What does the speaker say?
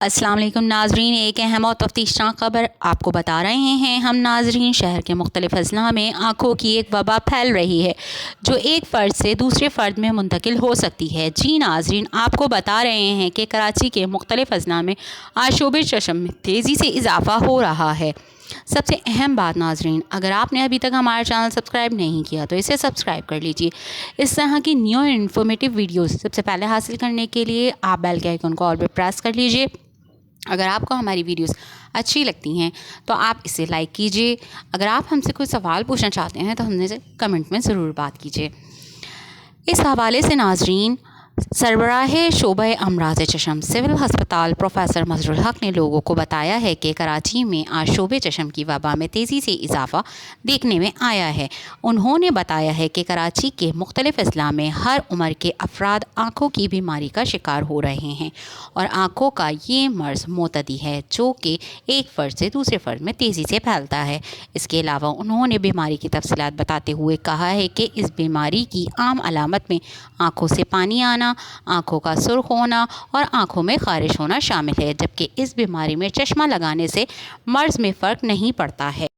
अस्सलाम वालेकुम नाजरीन, एक अहम और तफ्तीशनाक खबर आपको बता रहे हैं हम नाजरीन। शहर के मुख्तलिफ अजला में आँखों की एक वबा फैल रही है जो एक फ़र्द से दूसरे फ़र्द में मुंतकिल हो सकती है। जी नाजरीन, आपको बता रहे हैं कि कराची के मुख्तलिफ अजला में आशोब चश्म में तेज़ी से इजाफ़ा हो रहा है। सबसे अहम बात नाजरीन, अगर आपने अभी तक हमारा चैनल सब्सक्राइब नहीं किया तो इसे सब्सक्राइब कर लीजिए। इस तरह की न्यू इन्फॉर्मेटिव वीडियोस सबसे पहले हासिल करने के लिए आप बेल के आइकन को ऑल पे प्रेस कर लीजिए। अगर आपको हमारी वीडियोस अच्छी लगती हैं तो आप इसे लाइक कीजिए। अगर आप हमसे कोई सवाल पूछना चाहते हैं तो हमसे कमेंट में ज़रूर बात कीजिए। इस हवाले से नाजरीन, सरबराह शोबह अमराज चश्म सिविल हस्पताल प्रोफेसर मजरुल हक ने लोगों को बताया है कि कराची में आशोब चश्म की वबा में तेज़ी से इजाफ़ा देखने में आया है। उन्होंने बताया है कि कराची के मुख्तलिफ अजला में हर उम्र के अफराद आँखों की बीमारी का शिकार हो रहे हैं और आँखों का ये मर्ज़ मोतदी है जो कि एक फ़र्द से दूसरे फ़र्द में तेज़ी से फैलता है। इसके अलावा उन्होंने बीमारी की तफसीलात बताते हुए कहा है कि इस बीमारी की आम अलामत में आँखों से पानी आना, आँखों का सुर्ख होना और आँखों में ख़ारिश होना शामिल है, जबकि इस बीमारी में चश्मा लगाने से मर्ज़ में फ़र्क नहीं पड़ता है।